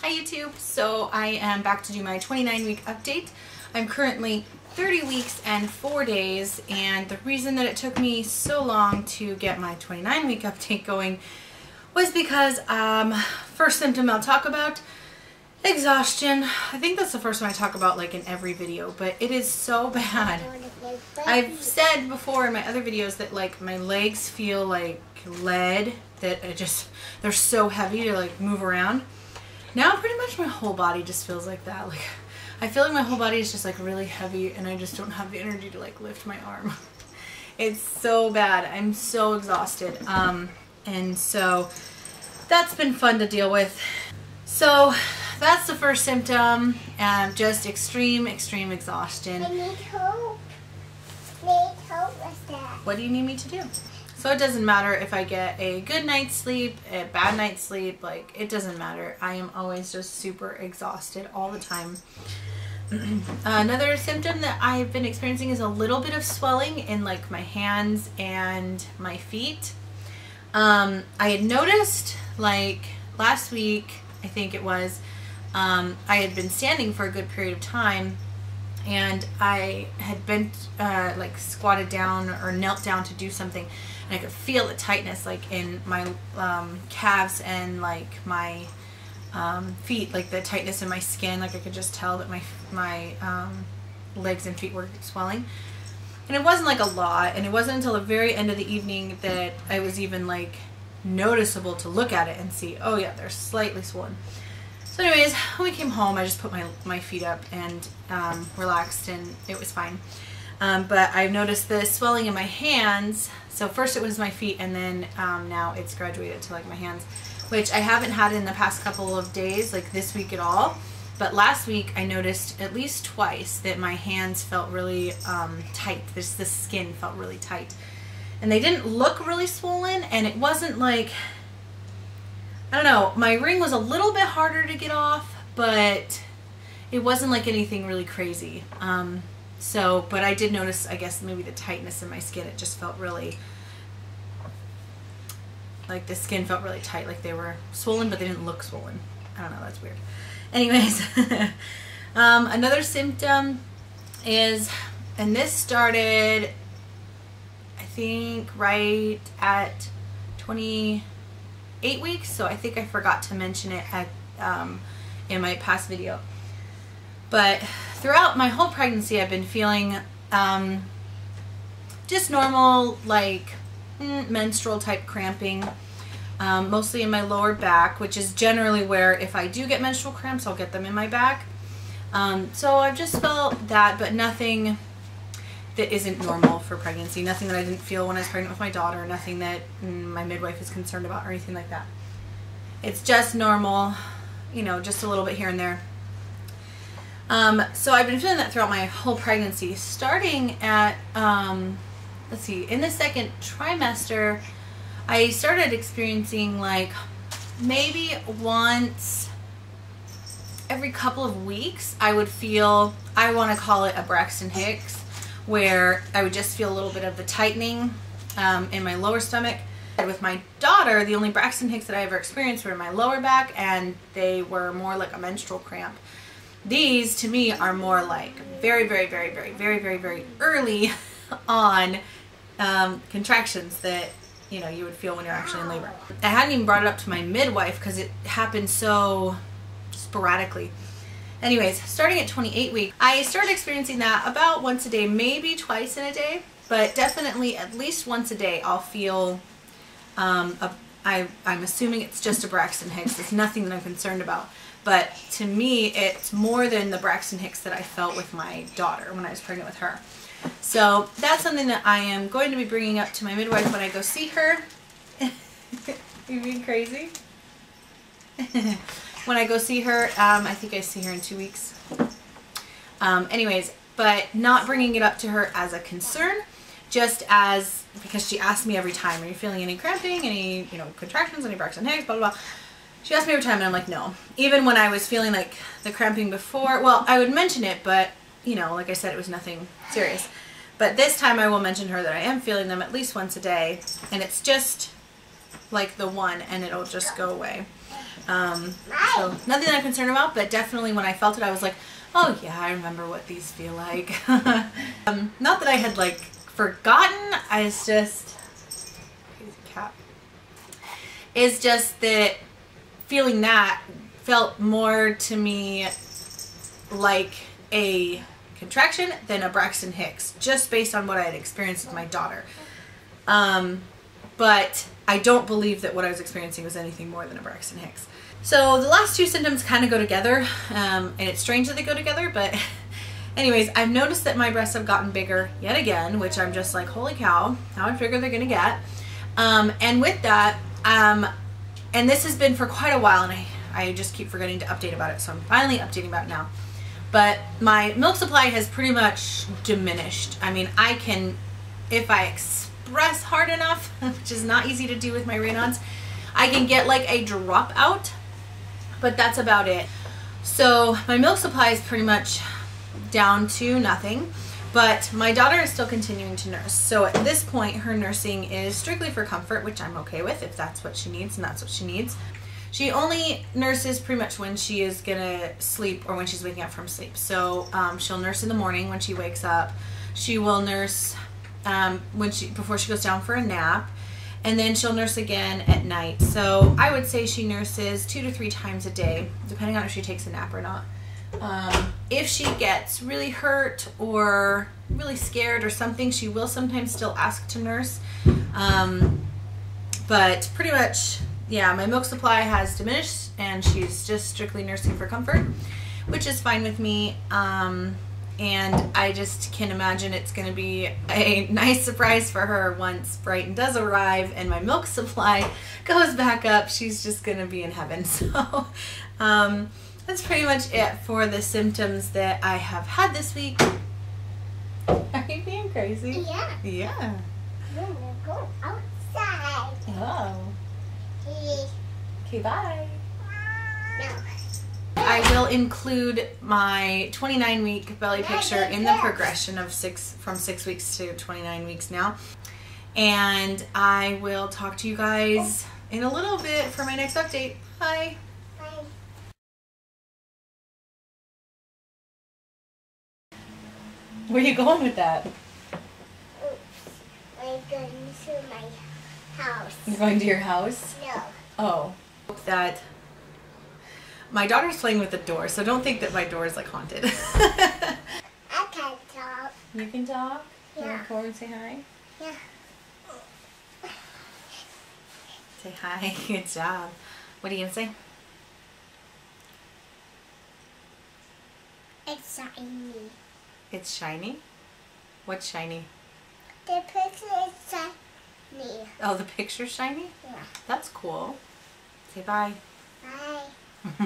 Hi YouTube! So I am back to do my 29-week update. I'm currently 30 weeks and 4 days, and the reason that it took me so long to get my 29-week update going was because first symptom I'll talk about, exhaustion. I think that's the first one I talk about like in every video, but it is so bad. I've said before in my other videos that like my legs feel like lead, that they're so heavy to like move around. Now pretty much my whole body just feels like that. Like I feel like my whole body is just like really heavy and I just don't have the energy to like lift my arm. It's so bad. I'm so exhausted. And so that's been fun to deal with. So that's the first symptom, just extreme exhaustion. I need help. Need help with that. What do you need me to do? So it doesn't matter if I get a good night's sleep, a bad night's sleep, like it doesn't matter. I am always just super exhausted all the time. Another symptom that I've been experiencing is a little bit of swelling in like my hands and my feet. I had noticed like last week, I think it was, I had been standing for a good period of time and I had bent, like squatted down or knelt down to do something, and I could feel the tightness like in my calves and like my feet, like the tightness in my skin. Like I could just tell that my legs and feet were swelling. And it wasn't like a lot, and it wasn't until the very end of the evening that I was even like noticeable to look at it and see, oh yeah, they're slightly swollen. So anyways, when we came home, I just put my feet up and relaxed, and it was fine. But I've noticed the swelling in my hands. So first it was my feet, and then now it's graduated to like my hands, which I haven't had in the past couple of days, like this week at all. But last week I noticed at least twice that my hands felt really tight. The skin felt really tight. And they didn't look really swollen, and it wasn't like, I don't know, my ring was a little bit harder to get off, but it wasn't like anything really crazy. But I did notice, I guess, maybe the tightness in my skin. It just felt really, like the skin felt really tight, like they were swollen, but they didn't look swollen. I don't know, that's weird. Anyways, another symptom is, and this started, I think, right at 28 weeks, so I think I forgot to mention it at, in my past video. But throughout my whole pregnancy, I've been feeling just normal, like menstrual type cramping, mostly in my lower back, which is generally where if I do get menstrual cramps, I'll get them in my back. So I've just felt that, but nothing that isn't normal for pregnancy, nothing that I didn't feel when I was pregnant with my daughter, nothing that my midwife is concerned about or anything like that. It's just normal, you know, just a little bit here and there. So I've been feeling that throughout my whole pregnancy, starting at, let's see, in the second trimester, I started experiencing like maybe once every couple of weeks, I would feel, I want to call it a Braxton Hicks, where I would just feel a little bit of the tightening in my lower stomach. And with my daughter, the only Braxton Hicks that I ever experienced were in my lower back, and they were more like a menstrual cramp. These, to me, are more like very early on contractions that, you know, you would feel when you're actually in labor. I hadn't even brought it up to my midwife because it happened so sporadically. Anyways, starting at 28 weeks, I started experiencing that about once a day, maybe twice in a day, but definitely at least once a day I'll feel, I'm assuming it's just a Braxton Hicks. It's nothing that I'm concerned about. But to me, it's more than the Braxton Hicks that I felt with my daughter when I was pregnant with her. So that's something that I am going to be bringing up to my midwife when I go see her. You being crazy? When I go see her, I think I see her in 2 weeks. Anyways, but not bringing it up to her as a concern, just as, because she asks me every time, are you feeling any cramping, any, you know, contractions, any Braxton Hicks, blah, blah, blah. She asked me every time, and I'm like, no. Even when I was feeling like the cramping before, well, I would mention it, but, you know, like I said, it was nothing serious. But this time I will mention her that I am feeling them at least once a day, and it's just like the one, and it'll just go away. So nothing that I'm concerned about, but definitely when I felt it, I was like, oh yeah, I remember what these feel like. Not that I had like forgotten, it's just, crazy cat. It's just that feeling that felt more to me like a contraction than a Braxton Hicks, just based on what I had experienced with my daughter. But I don't believe that what I was experiencing was anything more than a Braxton Hicks. So the last two symptoms kind of go together, and it's strange that they go together, but anyways, I've noticed that my breasts have gotten bigger yet again, which I'm just like, holy cow, how much bigger they're gonna get. And with that, and this has been for quite a while, and I just keep forgetting to update about it, so I'm finally updating about it now. But my milk supply has pretty much diminished. I mean, I can, if I express hard enough, which is not easy to do with my Raynaud's, I can get like a drop out, but that's about it. So my milk supply is pretty much down to nothing, but my daughter is still continuing to nurse. So at this point, her nursing is strictly for comfort, which I'm okay with if that's what she needs, and that's what she needs. She only nurses pretty much when she is gonna sleep or when she's waking up from sleep. So she'll nurse in the morning when she wakes up. She will nurse before she goes down for a nap, and then she'll nurse again at night. So I would say she nurses 2 to 3 times a day, depending on if she takes a nap or not. If she gets really hurt or really scared or something, she will sometimes still ask to nurse. But pretty much, yeah, my milk supply has diminished and she's just strictly nursing for comfort, which is fine with me. And I just can imagine it's going to be a nice surprise for her once Brighton does arrive and my milk supply goes back up. She's just going to be in heaven. So that's pretty much it for the symptoms that I have had this week. Are you being crazy? Yeah. Yeah. I'm gonna go outside. Oh. Okay, bye. No. I will include my 29-week belly picture in the progression of from 6 weeks to 29 weeks now. And I will talk to you guys in a little bit for my next update. Bye. Bye. Where are you going with that? Oops. I'm going to my house. You're going to your house? No. Oh. That my daughter's playing with the door, so don't think that my door is like haunted. I can't talk. You can talk? Yeah. You want to come over and say hi? Yeah. Say hi. Good job. What are you going to say? It's shiny. It's shiny? What's shiny? The picture is shiny. Oh, the picture's shiny? Yeah. That's cool. Say bye. Bye.